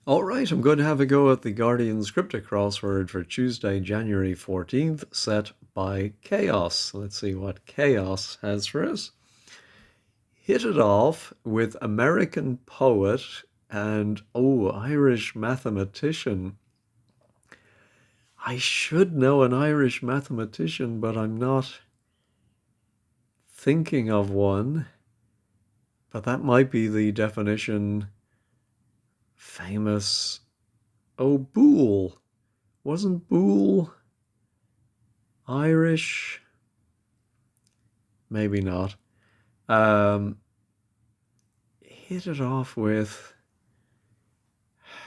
All right, I'm going to have a go at the Guardian's Cryptic Crossword for Tuesday, January 14th, set by Chaos. Let's see what Chaos has for us. Hit it off with American poet and, Irish mathematician. I should know an Irish mathematician, but I'm not thinking of one. But that might be the definition. Famous. Oh, Boole. Wasn't Boole Irish? Maybe not. Um, Hit it off with.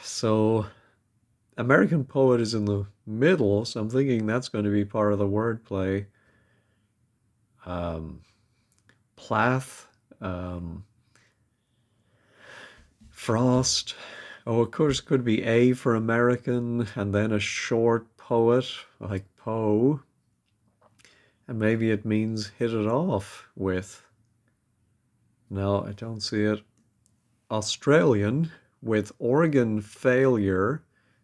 So, American poet is in the middle, so I'm thinking that's going to be part of the wordplay. Um, Plath, um, Frost. Oh, of course, could be A for American, and then a short poet like Poe, and maybe it means hit it off with. No, I don't see it. Australian with organ failure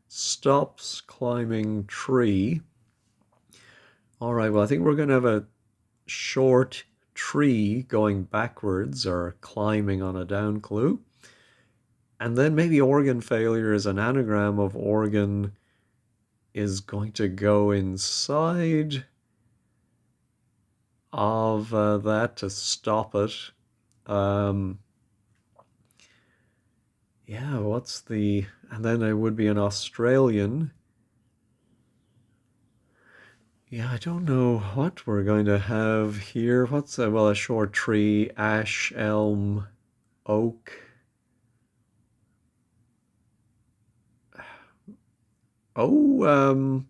stops climbing tree. All right, well, I think we're going to have a short tree going backwards or climbing on a down clue. And then maybe organ failure is an anagram of organ is going to go inside of that to stop it. Um, yeah, what's the. And then it would be an Australian. Yeah, I don't know what we're going to have here. What's a short tree, ash, elm, oak. Oh,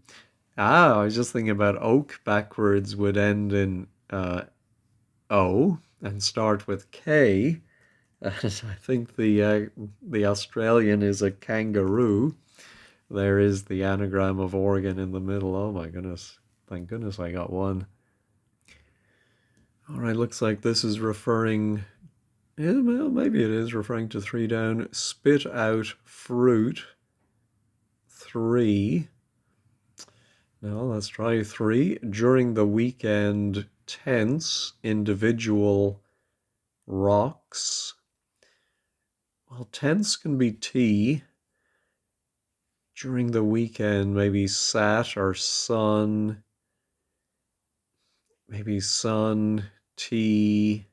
I was just thinking about oak backwards would end in O and start with K. And I think the Australian is a kangaroo. There is the anagram of organ in the middle. Oh my goodness. Thank goodness I got one. All right, looks like this is referring. Yeah, well, maybe it is referring to three down. Spit out fruit. Three. Now let's try three. During the weekend, tense, individual, rocks. Well, tense can be T. During the weekend, maybe sat or sun. Maybe sun, T.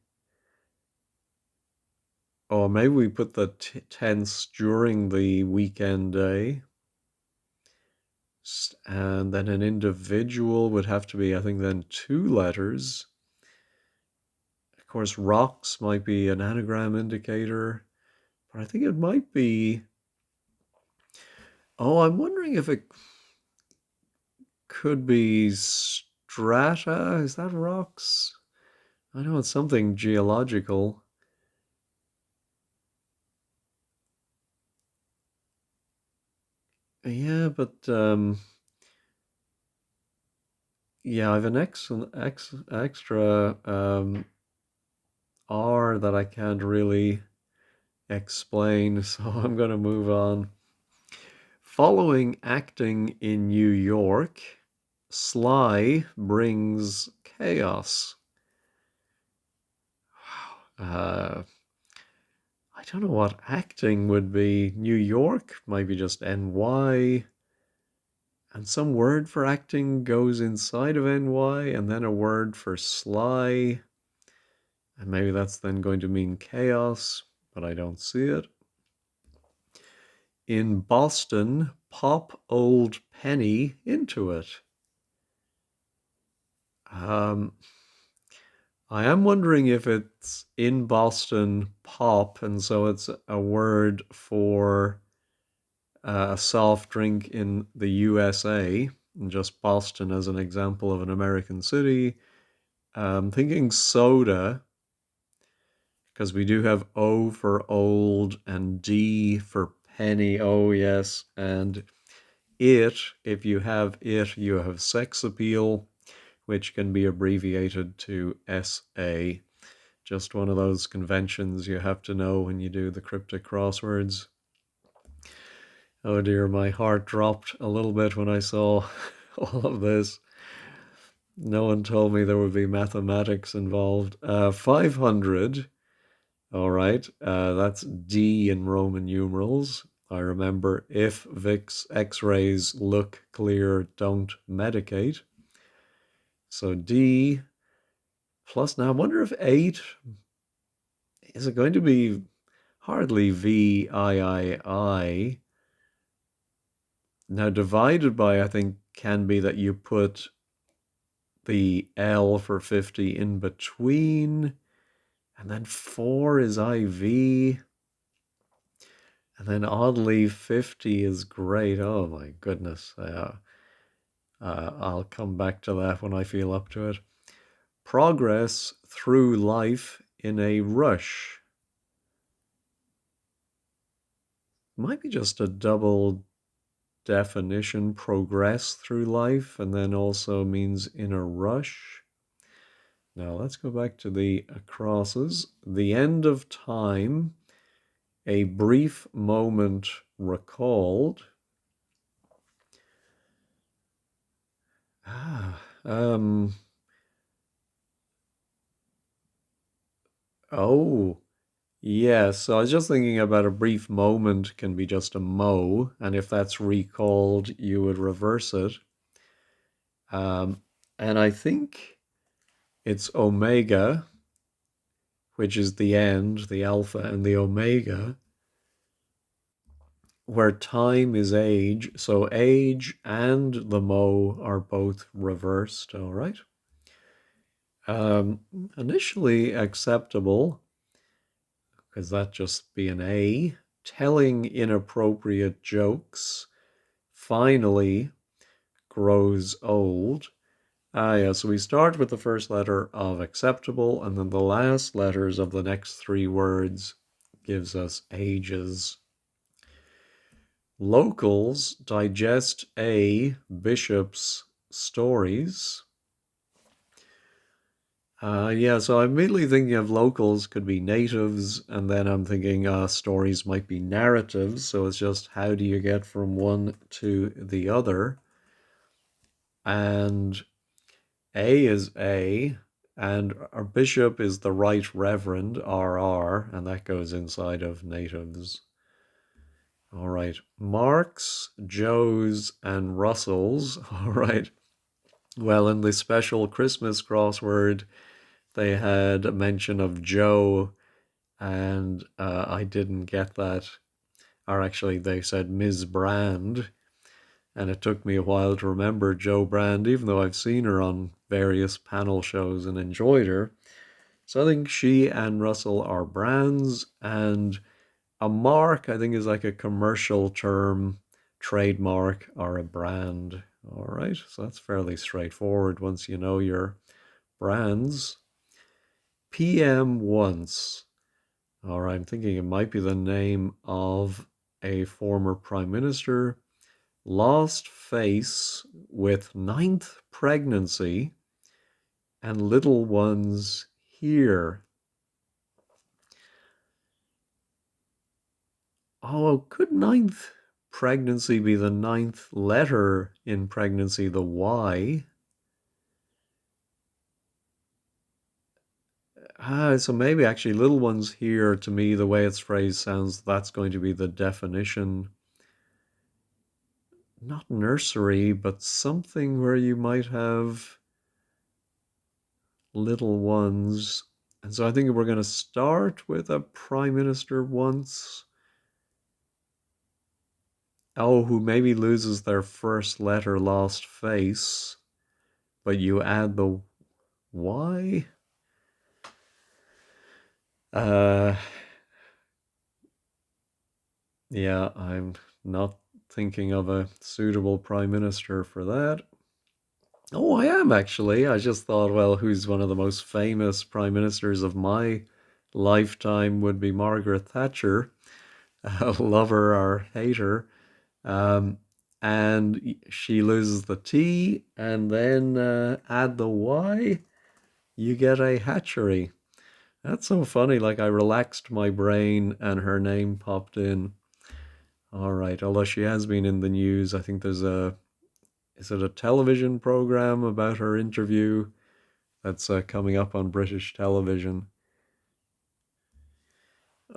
Or maybe we put the tense during the weekend day. And then an individual would have to be, I think, then two letters. Of course, rocks might be an anagram indicator, but I think it might be. Oh, I'm wondering if it could be strata. Is that rocks? I know it's something geological. Yeah, but yeah, I have an extra R that I can't really explain, so I'm going to move on. Following acting in New York, Sly brings chaos. Uh, I don't know what acting would be. New York, maybe just NY. And some word for acting goes inside of NY, and then a word for Sly. And maybe that's then going to mean chaos, but I don't see it. In Boston, pop old Penny into it. Um, I am wondering if it's in Boston pop, and so it's a word for a soft drink in the USA, and just Boston as an example of an American city. Thinking soda, because we do have O for old and D for penny. Oh, yes. And it, if you have it, you have sex appeal, which can be abbreviated to SA. Just one of those conventions you have to know when you do the cryptic crosswords. Oh dear, my heart dropped a little bit when I saw all of this. No one told me there would be mathematics involved. 500. All right. That's D in Roman numerals. I remember if Vicks x-rays look clear, don't medicate. So D plus. Now I wonder if 8 is it going to be hardly VIII. Now divided by I think can be that you put the L for 50 in between, and then 4 is IV, and then oddly 50 is great. Oh my goodness. I'll come back to that when I feel up to it. Progress through life in a rush. Might be just a double definition, progress through life, and then also means in a rush. Now let's go back to the crosses. The end of time, a brief moment recalled. Ah, oh, yeah. So I was just thinking about a brief moment can be just a mo, and if that's recalled, you would reverse it. Um, and I think it's omega, which is the end, the alpha and the omega, where time is age. So age and the mo are both reversed. All right. Um, Initially acceptable, because that just be an A. Telling inappropriate jokes. Finally grows old. Yeah, so we start with the first letter of acceptable, and then the last letters of the next three words gives us ages. Locals digest a bishop's stories. Yeah, so I'm immediately thinking of locals could be natives, and then I'm thinking stories might be narratives. So it's just how do you get from one to the other? And A is A, and our bishop is the Right Reverend, RR, and that goes inside of natives. All right, Marks, Joes, and Russells. All right. Well, in the special Christmas crossword, they had a mention of Joe, and I didn't get that. Or actually, they said Ms. Brand, and it took me a while to remember Joe Brand, even though I've seen her on various panel shows and enjoyed her. So I think she and Russell are brands, and a mark I think is like a commercial term, trademark, or a brand. All right, so that's fairly straightforward once you know your brands. PM once. All right, I'm thinking it might be the name of a former prime minister. Lost face with ninth pregnancy and little ones here. Oh, could ninth pregnancy be the ninth letter in pregnancy, the Y? So maybe actually little ones here, to me, the way it's phrased sounds that's going to be the definition. Not nursery, but something where you might have little ones. And so I think we're going to start with a prime minister once. Oh, who maybe loses their first letter, lost face, but you add the Y? Uh, yeah, I'm not thinking of a suitable prime minister for that. Oh, I am actually. I just thought, well, who's one of the most famous prime ministers of my lifetime would be Margaret Thatcher, lover or hater. Um, and she loses the T, and then add the Y, you get a hatchery. That's so funny. Like I relaxed my brain and her name popped in. All right, although she has been in the news. I think there's is it a television program about her interview that's coming up on British television?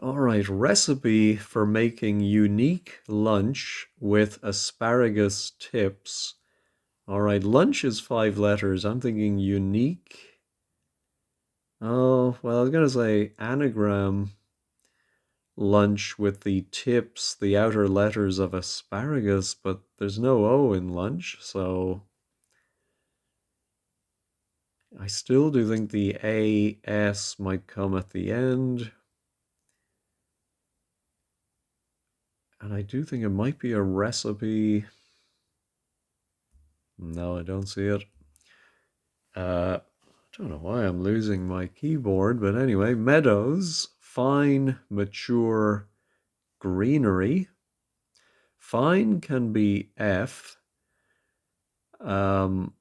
All right, recipe for making unique lunch with asparagus tips. All right, lunch is 5 letters. I'm thinking unique. Oh, well, I was going to say anagram lunch with the tips, the outer letters of asparagus, but there's no O in lunch, so I still do think the AS might come at the end. And I do think it might be a recipe. No, I don't see it. I don't know why I'm losing my keyboard, but anyway, meadows, fine, mature greenery. Fine can be F, um,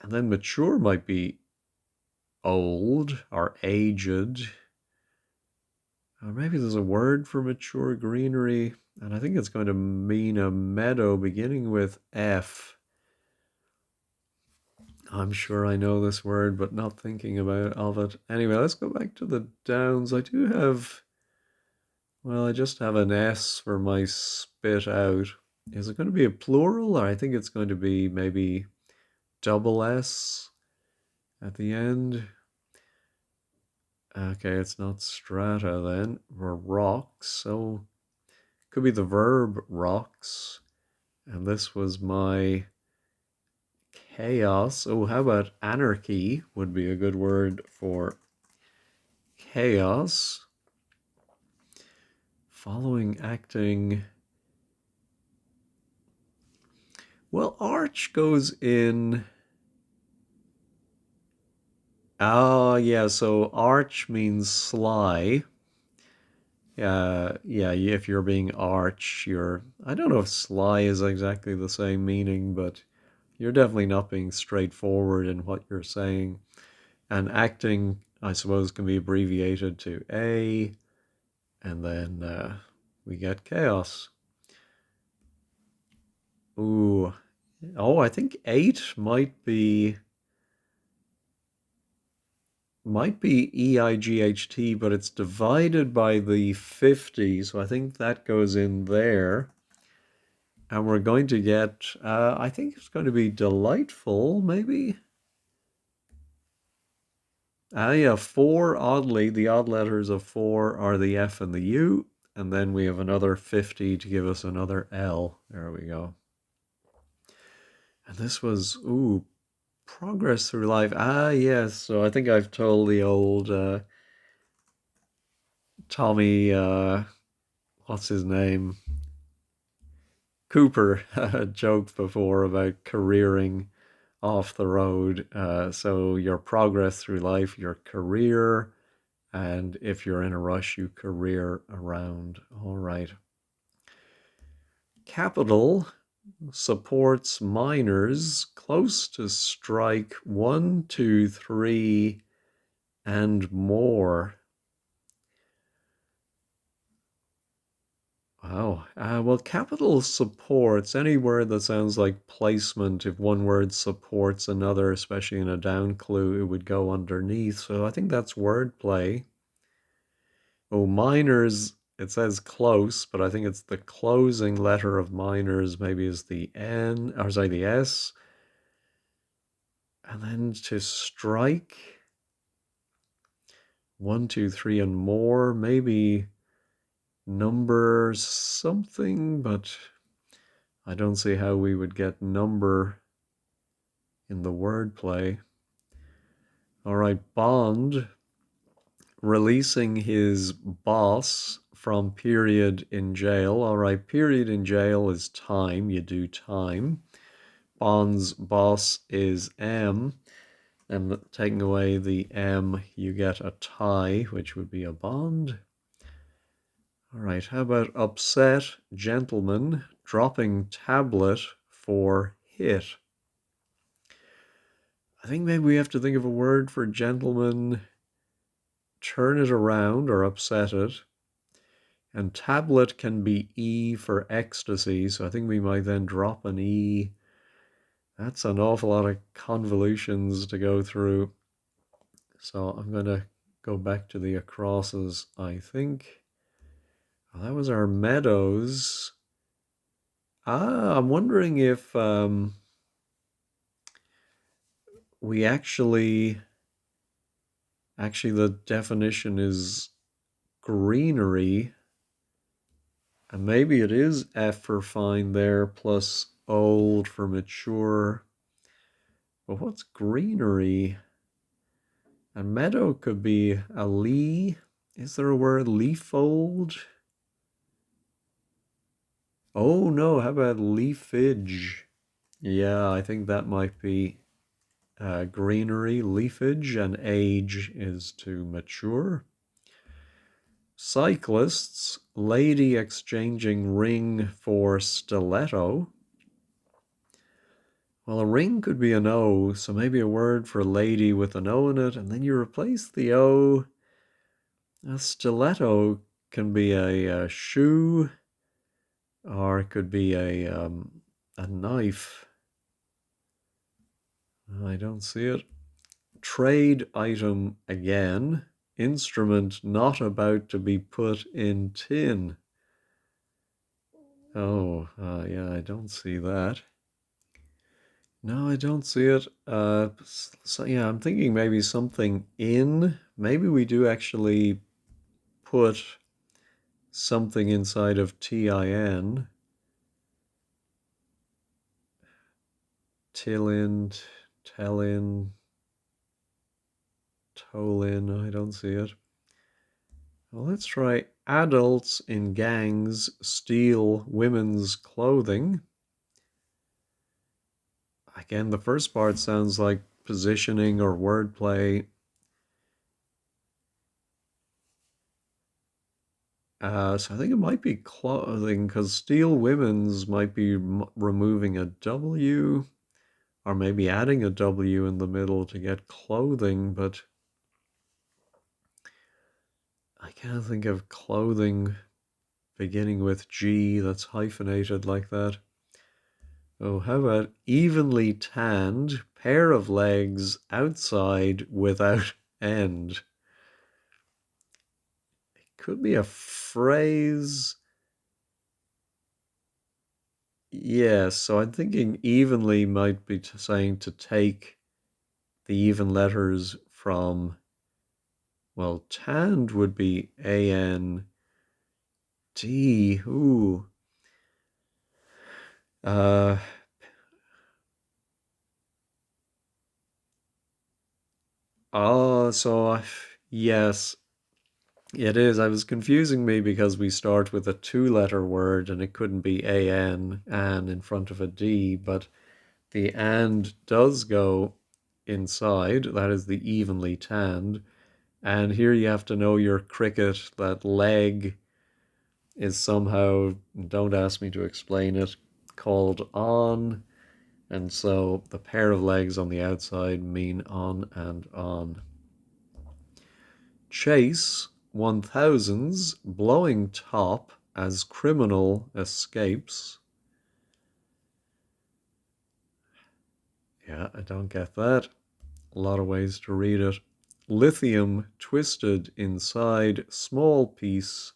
and then mature might be old or aged. Or maybe there's a word for mature greenery, and I think it's going to mean a meadow beginning with F. I'm sure I know this word, but not thinking about of it. Anyway, let's go back to the downs. I do have, well, I just have an S for my spit out. Is it going to be a plural, or I think it's going to be maybe double S at the end? Okay, it's not strata then. We're rocks, so could be the verb rocks. And this was my chaos. Oh, how about anarchy would be a good word for chaos. Following acting. Well, arch goes in. Oh, yeah, so arch means sly. Yeah, if you're being arch, you're. I don't know if sly is exactly the same meaning, but you're definitely not being straightforward in what you're saying. And acting, I suppose, can be abbreviated to A, and then we get chaos. Ooh. Oh, I think 8 might be EIGHT, but it's divided by the 50, so I think that goes in there. And we're going to get, I think it's going to be delightful, maybe? Yeah, 4, oddly, the odd letters of 4 are the F and the U, and then we have another 50 to give us another L. There we go. And this was, ooh, progress through life. Yes, so I think I've told the old Tommy, what's his name? Cooper joke before about careering off the road. So your progress through life, your career, and if you're in a rush, you career around. All right. Capital supports minors close to strike 1, 2, 3, and more. Wow. Well, capital supports any word that sounds like placement. If one word supports another, especially in a down clue, it would go underneath. So I think that's wordplay. Oh, minors, it says close, but I think it's the closing letter of minors, maybe is the N, or sorry, the S. And then to strike, 1, 2, 3, and more, maybe number something, but I don't see how we would get number in the wordplay. All right, Bond releasing his boss from period in jail. All right, period in jail is time. You do time. Bond's boss is M. And taking away the M, you get a tie, which would be a bond. All right, how about upset gentleman dropping tablet for hit? I think maybe we have to think of a word for gentleman, turn it around or upset it. And tablet can be E for ecstasy, so I think we might then drop an E. That's an awful lot of convolutions to go through. So I'm going to go back to the acrosses, I think. Well, that was our meadows. I'm wondering if we actually the definition is greenery, and maybe it is F for fine there plus old for mature. But what's greenery? And meadow could be a lee. Is there a word leafold? Oh no, how about leafage? Yeah, I think that might be greenery, leafage, and age is to mature. Cyclists, lady exchanging ring for stiletto. Well, a ring could be an O, so maybe a word for lady with an O in it, and then you replace the O. A stiletto can be a shoe, or it could be a knife. I don't see it. Trade item again. Instrument not about to be put in tin. Oh, yeah, I don't see that. No, I don't see it. So yeah, I'm thinking maybe something in. Maybe we do actually put something inside of tin. Tillin, tellin, tolin. I don't see it. Well, let's try adults in gangs steal women's clothing. Again, the first part sounds like positioning or wordplay. So I think it might be clothing, because steal women's might be removing a W, or maybe adding a W in the middle to get clothing, but I can't think of clothing beginning with G that's hyphenated like that. Oh, how about evenly tanned, pair of legs outside without end? It could be a phrase. Yes, so I'm thinking evenly might be saying to take the even letters from, well, tanned would be A-N-D. Ooh. Uh, yes, it is. I was confusing me because we start with a two-letter word and it couldn't be A-N, and in front of a D, but the and does go inside. That is the evenly tanned. And here you have to know your cricket, that leg is somehow, don't ask me to explain it, called on. And so the pair of legs on the outside mean on and on. Chase 1000s blowing top as criminal escapes. Yeah, I don't get that. A lot of ways to read it. Lithium twisted inside small piece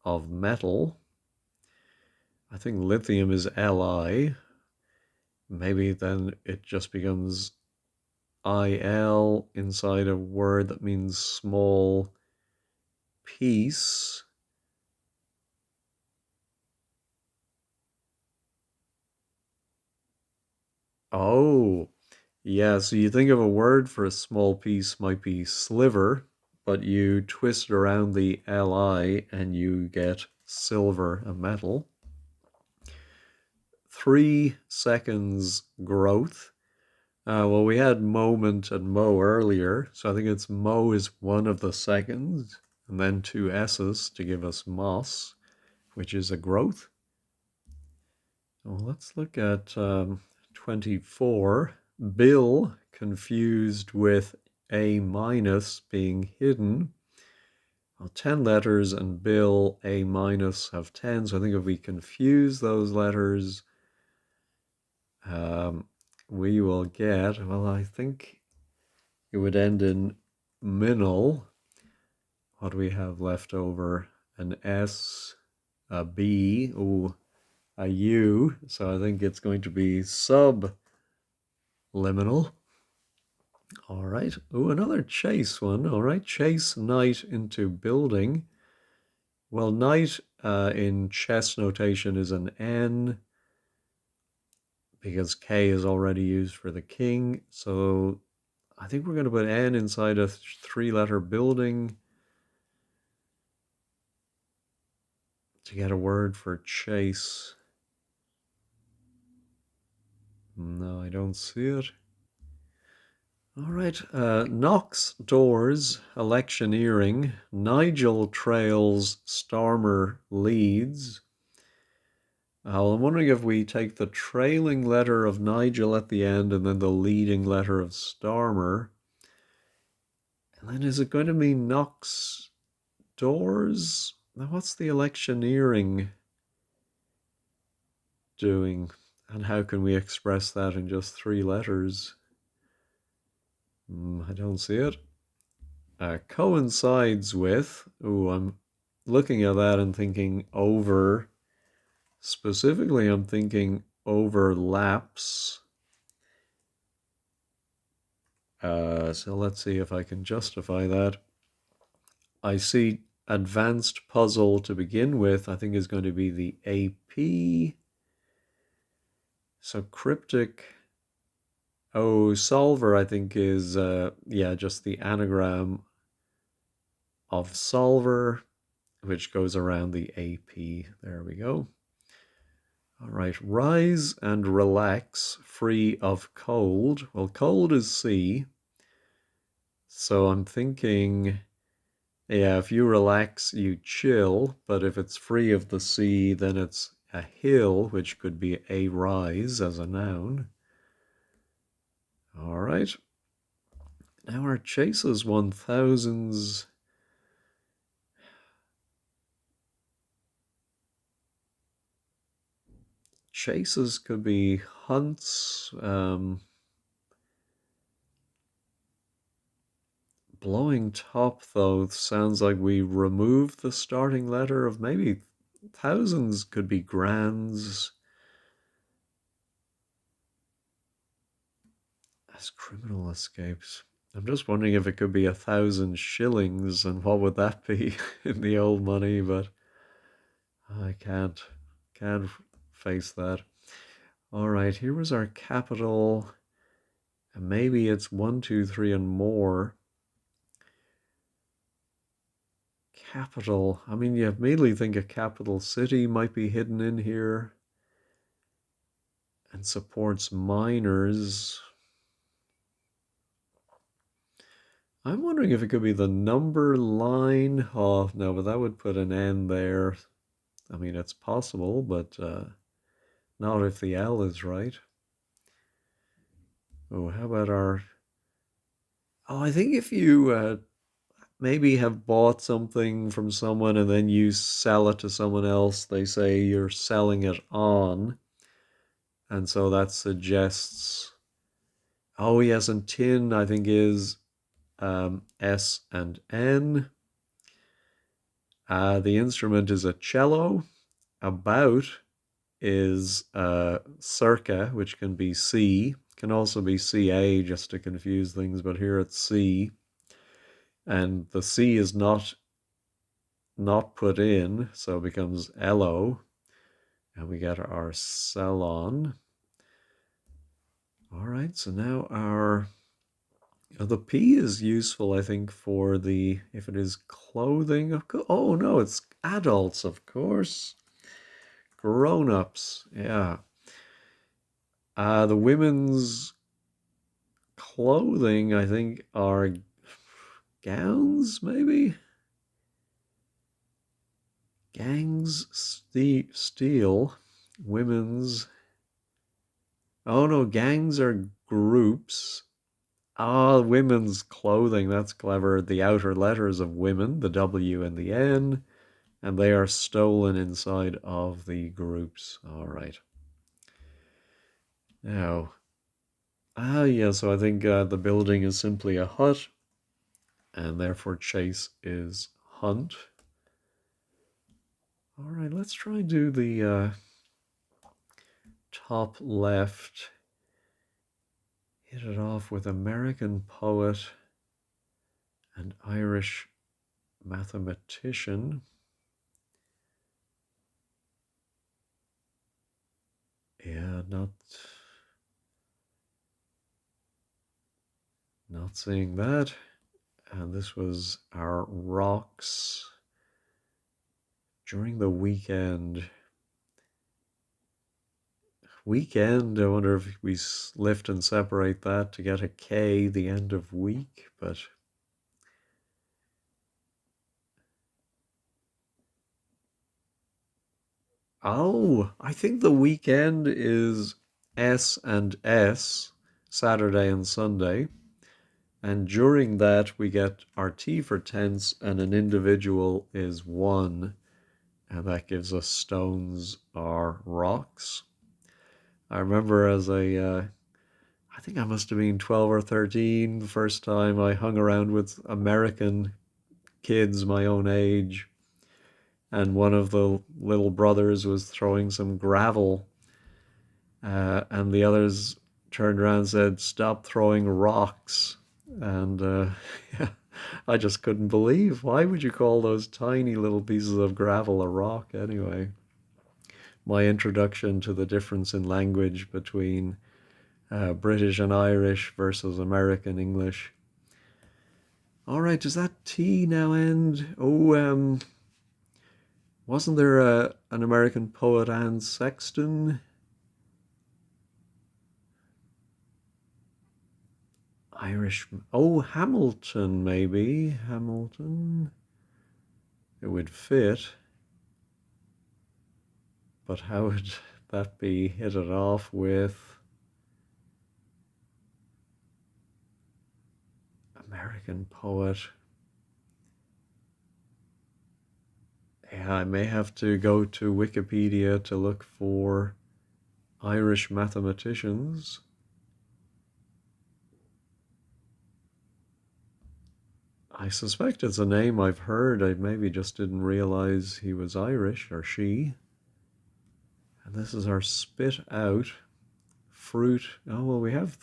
of metal. I think lithium is Li. Maybe then it just becomes IL inside a word that means small piece. Oh, yeah, so you think of a word for a small piece might be sliver, but you twist around the Li and you get silver, a metal. 3 seconds growth. Well, we had moment and mo earlier, so I think it's mo is one of the seconds, and then two S's to give us moss, which is a growth. Well, let's look at 24. Bill confused with A minus being hidden. Well, 10 letters and Bill A minus have 10. So I think if we confuse those letters, we will get, well, I think it would end in minal. What do we have left over? An S, a B, ooh, a U. So I think it's going to be subliminal. All right. Ooh, another chase one. All right. Chase knight into building. Well, knight in chess notation is an N because K is already used for the king. So I think we're going to put N inside a three-letter building to get a word for chase. No, I don't see it. All right. Knox doors, electioneering. Nigel trails, Starmer leads. I'm wondering if we take the trailing letter of Nigel at the end and then the leading letter of Starmer. And then is it going to be Knox doors? Now, what's the electioneering doing? And how can we express that in just three letters? I don't see it. Coincides with, I'm looking at that and thinking over. Specifically, I'm thinking overlaps. So let's see if I can justify that. I see advanced puzzle to begin with, I think is going to be the AP. So cryptic, solver, I think is, just the anagram of solver, which goes around the AP. There we go. All right, rise and relax, free of cold. Well, cold is C. So I'm thinking, yeah, if you relax, you chill. But if it's free of the sea, then it's a hill, which could be a rise as a noun. All right. Now our chases 1000s. Chases could be hunts. Blowing top, though, sounds like we removed the starting letter of maybe thousands could be grands. As criminal escapes. I'm just wondering if it could be 1,000 shillings and what would that be in the old money, but I can't face that. All right, here was our capital. And maybe it's 1, 2, 3, and more. Capital. I mean, you immediately think a capital city might be hidden in here and supports miners. I'm wondering if it could be the number line. Oh, no, but that would put an N there. I mean, it's possible, but not if the L is right. Oh, how about our... Oh, I think if you maybe have bought something from someone and then you sell it to someone else, they say you're selling it on. And so that suggests... Oh, yes, and tin, I think, is S and N. The instrument is a cello. About is circa, which can be C. Can also be CA, just to confuse things, but here it's C. And the C is not put in, so it becomes LO. And we get our salon. All right, so now the P is useful, I think, for if it is clothing. Oh, no, it's adults, of course. Grown-ups, yeah. The women's clothing, I think, are gowns, maybe? Gangs, steel, women's. Oh no, gangs are groups. Ah, women's clothing. That's clever. The outer letters of women, the W and the N, and they are stolen inside of the groups. All right. Now, yeah, so I think the building is simply a hut, and therefore chase is hunt. All right, let's try and do the top left. Hit it off with American poet and Irish mathematician. Yeah, not seeing that. And this was our rocks during the weekend. Weekend, I wonder if we lift and separate that to get a K, the end of week, but oh, I think the weekend is S and S, Saturday and Sunday. And during that, we get our T for tense, and an individual is one, and that gives us stones or rocks. I remember I think I must have been 12 or 13, the first time I hung around with American kids my own age, and one of the little brothers was throwing some gravel, and the others turned around and said, "Stop throwing rocks." And yeah, I just couldn't believe. Why would you call those tiny little pieces of gravel a rock anyway? My introduction to the difference in language between British and Irish versus American English. All right, does that T now end? Oh, wasn't there an American poet, Anne Sexton? Irish. Oh, Hamilton, maybe. Hamilton. It would fit, but how would that be hit it off with American poet? Yeah, I may have to go to Wikipedia to look for Irish mathematicians. I suspect it's a name I've heard. I maybe just didn't realize he was Irish or she. And this is our spit out fruit. Oh, well, we have.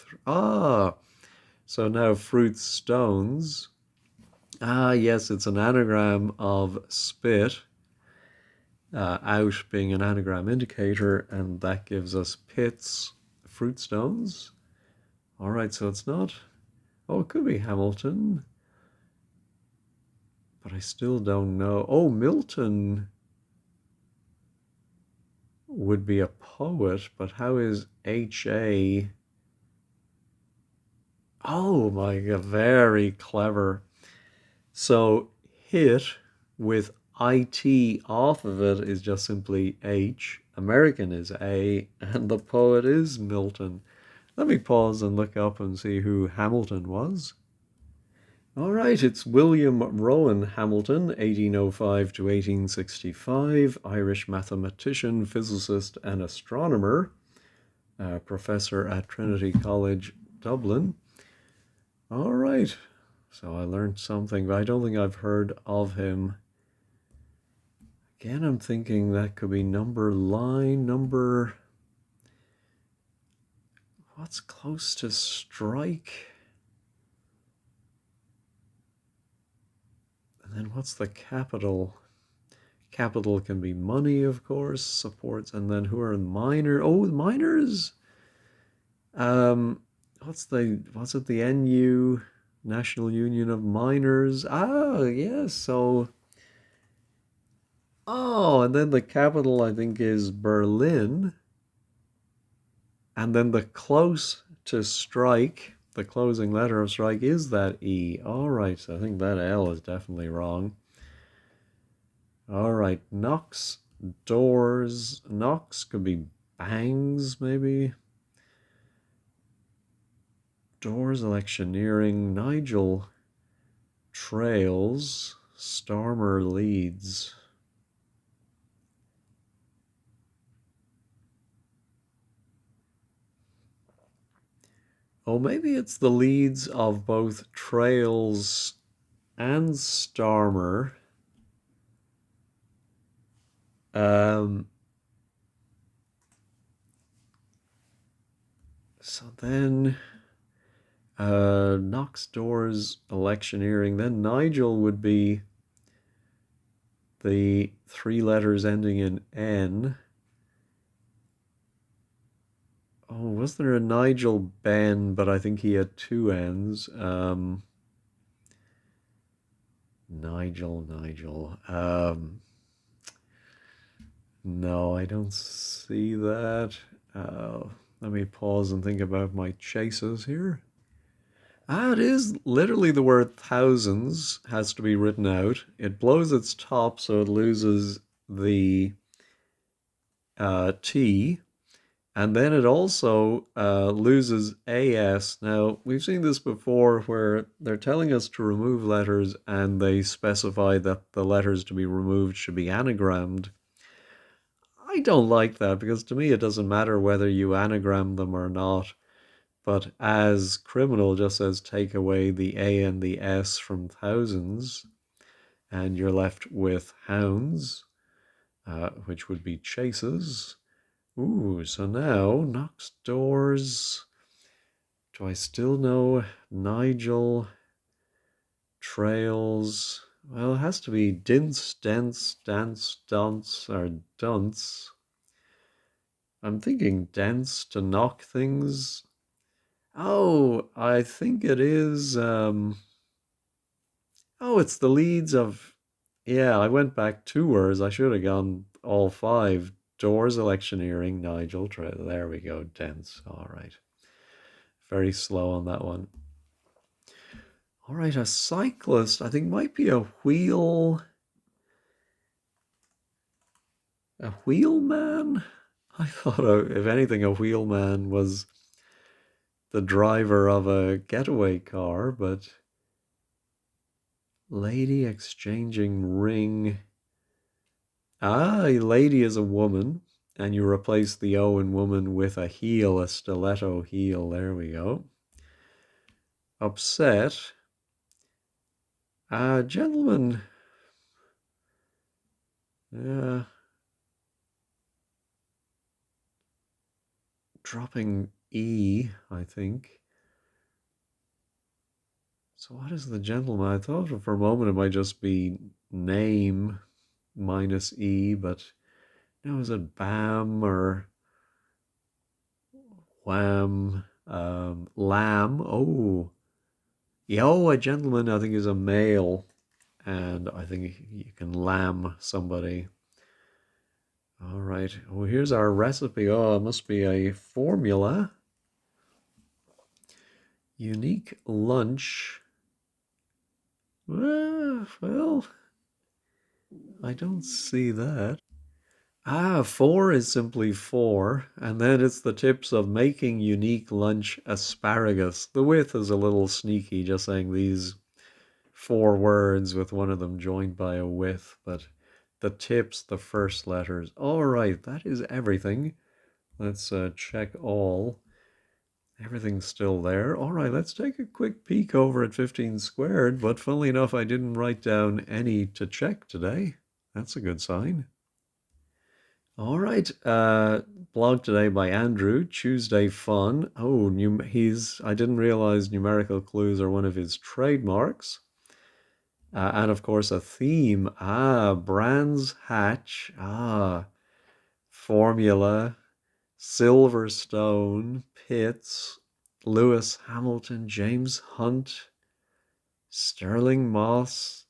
So now fruit stones. Ah, yes, it's an anagram of spit, out being an anagram indicator, and that gives us pits, fruit stones. All right, so it's not. Oh, it could be Hamilton, but I still don't know. Oh, Milton would be a poet, but how is H.A.? Oh my God, very clever. So hit with IT off of it is just simply H. American is A, and the poet is Milton. Let me pause and look up and see who Hamilton was. All right, it's William Rowan Hamilton, 1805 to 1865, Irish mathematician, physicist, and astronomer, professor at Trinity College, Dublin. All right, so I learned something, but I don't think I've heard of him. Again, I'm thinking that could be number. What's close to strike? And then what's the capital? Capital can be money, of course, supports, and then who are minor? Oh, miners. What's it? The NU, National Union of Miners. Ah, yes. So, oh, and then the capital I think is Berlin, and then the close to strike, the closing letter of strike is that E. All right, so I think that L is definitely wrong. All right, knocks, doors. Knocks could be bangs, maybe. Doors electioneering. Nigel trails. Stormer leads. Oh, maybe it's the leads of both Trails and Starmer. Um, so then Knox Doors electioneering. Then Nigel would be the three letters ending in N. Oh, was there a Nigel Ben? But I think he had two N's. Nigel. No, I don't see that. Let me pause and think about my chases here. Ah, it is literally the word thousands has to be written out. It blows its top so it loses the T, and then it also loses AS. Now, we've seen this before where they're telling us to remove letters and they specify that the letters to be removed should be anagrammed. I don't like that because to me it doesn't matter whether you anagram them or not. But as criminal just says take away the A and the S from thousands, and you're left with hounds, which would be chases. Ooh, so now Knox Doors. Do I still know Nigel Trails? Well, it has to be Dints, Dents, Dance, Dunce, or Dunce. I'm thinking dents to knock things. Oh, I think it is. Oh, it's the leads of. Yeah, I went back two words. I should have gone all five. Doors, electioneering, Nigel. There we go. Dents. All right. Very slow on that one. All right, a cyclist. I think might be a wheel. A wheelman. I thought, if anything, a wheelman was the driver of a getaway car, but lady exchanging ring. Ah, a lady is a woman, and you replace the O in woman with a heel, a stiletto heel. There we go. Upset. Gentleman. Uh, dropping E, I think. So what is the gentleman? I thought for a moment it might just be name minus E, but no, is it Bam or Wham? Lamb. Oh, yo, a gentleman I think is a male, and I think you can lamb somebody. All right. Oh, here's our recipe. Oh, it must be a formula. Unique lunch. Well, I don't see that. Ah, four is simply four, and then it's the tips of making unique lunch asparagus. The width is a little sneaky, just saying these four words with one of them joined by a with, but the tips, the first letters. All right, that is everything. Let's check all. Everything's still there. All right, let's take a quick peek over at 15 squared, but funnily enough, I didn't write down any to check today. That's a good sign. All right, blog today by Andrew. Tuesday fun. Oh, I didn't realize numerical clues are one of his trademarks. And of course, a theme. Brands Hatch. Formula. Silverstone. Pitts. Lewis Hamilton. James Hunt. Sterling Moss.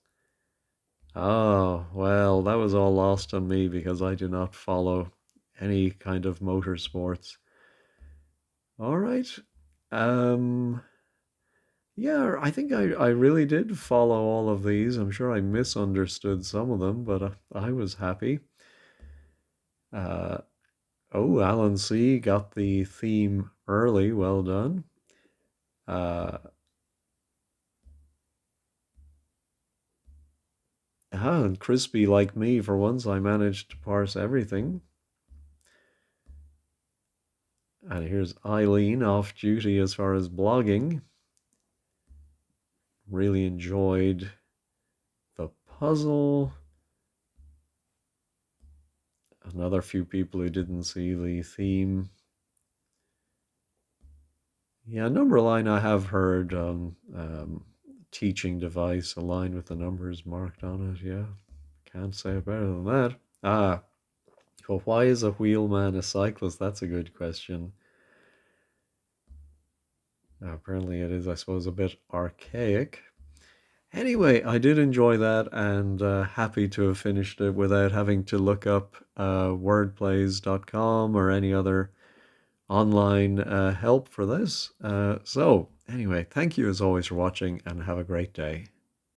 Oh, well, that was all lost on me because I do not follow any kind of motorsports. All right. Um, yeah, I think I really did follow all of these. I'm sure I misunderstood some of them, but I was happy. Uh, oh, Alan C. got the theme early. Well done. Uh, and crispy like me, for once, I managed to parse everything. And here's Eileen off duty as far as blogging. Really enjoyed the puzzle. Another few people who didn't see the theme. Yeah, number line I have heard teaching device aligned with the numbers marked on it. Yeah, can't say it better than that. Ah, well, why is a wheelman a cyclist? That's a good question. Apparently, it is, I suppose, a bit archaic. Anyway, I did enjoy that and happy to have finished it without having to look up wordplays.com or any other online help for this. So, anyway, thank you as always for watching and have a great day.